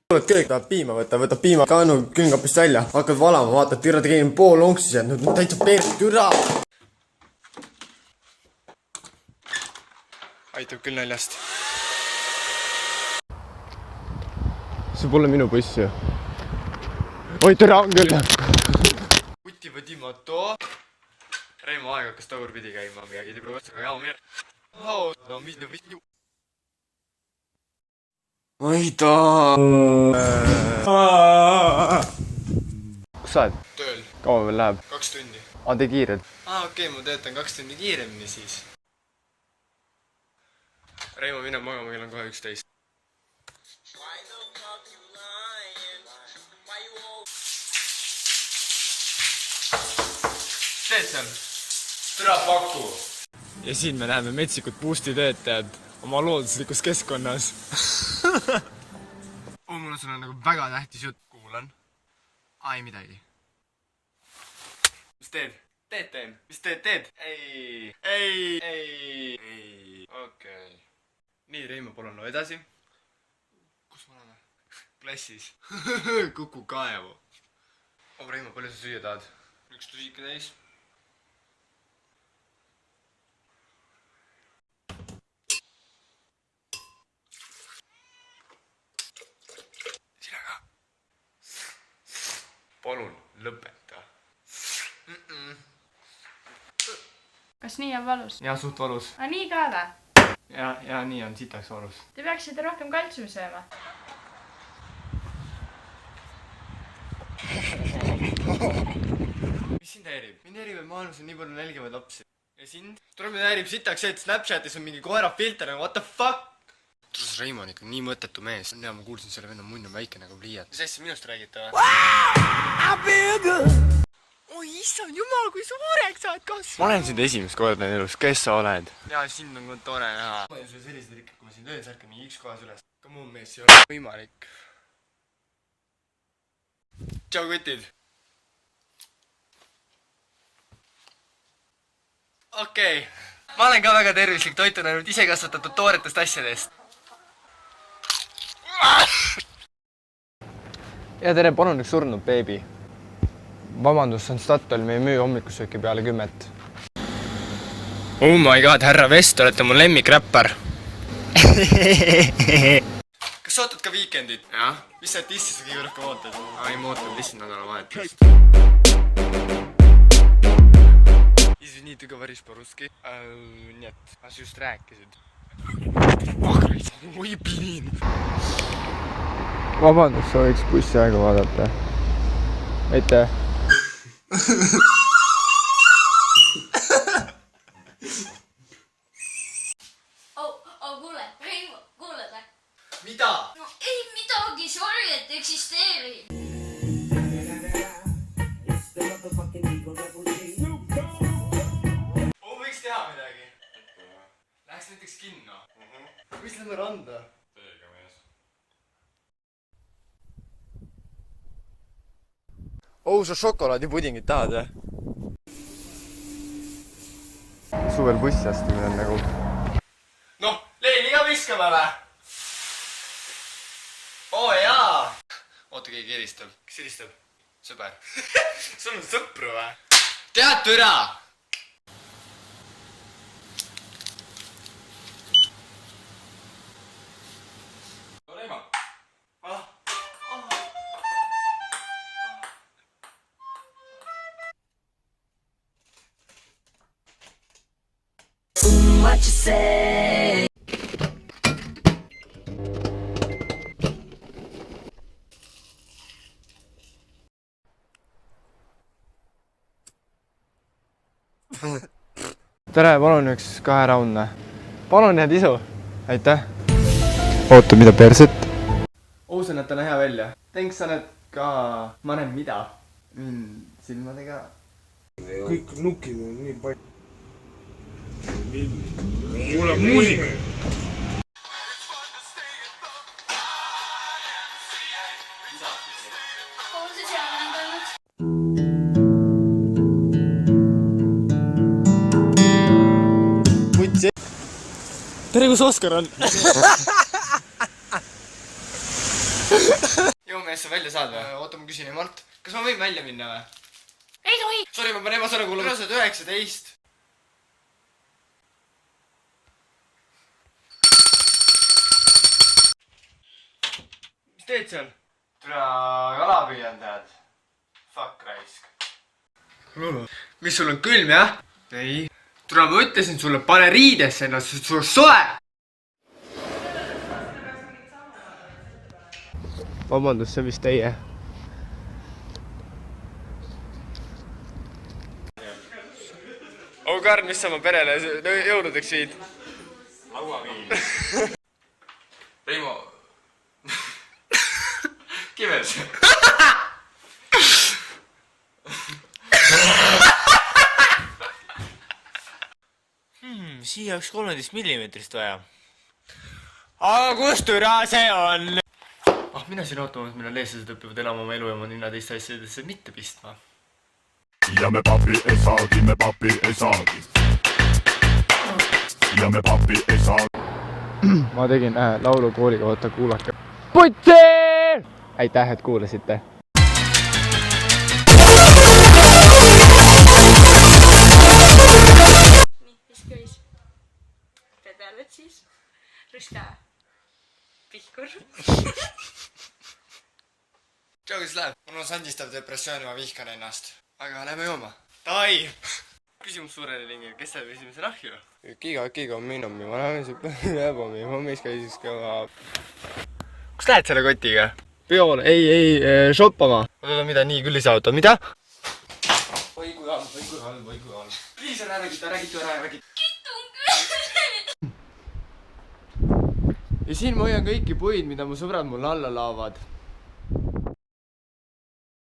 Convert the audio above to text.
tuled köögi, tahad piima võtta, võtab piima kannu külmkapist välja, hakkad valama, vaatad, türa tegin pool onksis ja nüüd täitsa peert, türa! Aitab küll naljast. See pole minu buss ju. Oi, türa on küll! Uti võdimoto. Reimo aeg hakkas tagurpidi käima, midagi tibru võtsaga jao meer. No mis nüüd võtju? Aida! Kus sa oled? Tööl. Kaua veel läheb? 2 tundi. Tee kiired? Okei, ma töötan 2 tundi kiiremini siis. Reimo, mine magama, kell on kohe 11. Teed seal? Türa paku! Ja siin me näeme metsikud Boosti töötajad oma looduslikus keskkonnas. Mul on sulle nagu väga tähtis jutt. Kuulan. Ei midagi. Mis teed? Teen. Mis teed? Ei. Okei. Nii, Reimo, palun no edasi. Kus me oleme? Klassis. Kuku kaevu. Reimo, palju sa süüa tahad? 1 tusike täis. Palun, lõpeta. Kas nii on valus? Ja, suht valus. Nii ka vä? Ja nii on sitaks valus. Te peaksite rohkem kaltsiumi sööma. Mis sind häirib? Mind häirib, et maailmas on nii palju nälgivaid lapsi. Ja sind? Tuleb mind häirib sitaks see, et Snapchatis on mingi koera filter, what the fuck? Trus Reimo on ikka nii mõttetu mees. Ja ma kuulsin selle venna munn on väike nagu pliiat. Mis asja minust räägite või? Oi, issand jumal, kui suureks saad kasvada. Ma olen sind esimest korda elus, kes sa oled? Ja, sind on ka tore näha. Ma olen sulle sellised rikkad, kui ma sind öös ärkan nii X kohas üles. Ka muun mees ei ole võimalik. Tšau, kutid! Okei. Ma olen ka väga tervislik, toitun ainult ise kasvatatud tooretest asjadest. Ja tere, palun üks surnud beebi. Vabandust, see on Statoil, me ei müü hommikusööki peale 10. Oh my god, härra Vest, olete mu lemmikräppar. Kas sa ootad ka Weekendit? Jah. Mis sa tissi sa kõige rohkem ootad? Ei, ma ootan lihtsalt nädalavahetust. Извини, ты говоришь по-русски? Нет, ma just rääkisid. Oi, bliin! Vabandust, sa võiks bussi aega vaadata. Aitäh! Kuule, Reimo, kuuled või? Mida? No ei midagi, sorry, et eksisteerib. Võiks teha midagi. Läheks näiteks kinno. Võiks lähme randa. Teiega mees. Sa šokolaadipudingit tahad või? Suvel bussi astumine on nagu... Noh, Leeni ka viskame või? Oo jaa! Oota, keegi helistab. Kes helistab? Sõber. Sul on sõpru või? Tead türa! Reimo. What you say? Tere, palun üks 2 raunne. Palun jääd isu. Aitäh. Oota, mida perset? Sa näed täna hea välja. Thanks, sa näed ka... Ma näen mida? Silmadega. Kõik nukid on nii palju. Kuule muusika! On see seal endanud? Putsi! Tere, kus Oskar on? joo mees, sa välja saad või? Oota, ma küsin, Mart, kas ma võin välja minna või? Ei tohi! Sorry, ma pean emasõna kuulama. Sa oled 19. Mis teed seal? Tule kala püüan, tead. Fuck raisk. Mis sul on külm, jah? Ei. Tule, ma ütlesin sulle, pane riidesse ennast, sul on soe! Vabandust, see on vist teie. Oh Karl, mis sa oma perele jõuludeks viid? lauaviin. Reimo. Kives. Siia oleks 13 millimeetrist vaja. aga kus türa see on? Ah, mina siin ootamas, millal eestlased õpivad elama oma elu ja oma ninna teiste asjadesse mitte pistma. Ja me papi ei saagi, me papi ei saagi. Ja me papi ei saagi. Ma tegin laulu kooli kohta, kuulake. Putsi! Aitäh, et kuulasite. Nii, mis käis? Pedeled siis? Rõska. Pihkur. Tšau, kuidas läheb? Mul on sandistav depressioon ja ma vihkan ennast. Aga lähme jooma. Davai! Küsimus suurele ringile, kes saab esimese nahju? Kiga on minumi, ma lähen see päevapomi, ma mees käis ka... Kus lähed selle kotiga? Peole, ei, shoppama. Oota, mida nii küll ei saa auto, mida? Oi kui halb. Please, ära räägid. Ja siin ma hoian kõiki puid, mida mu sõbrad mulle alla laavad.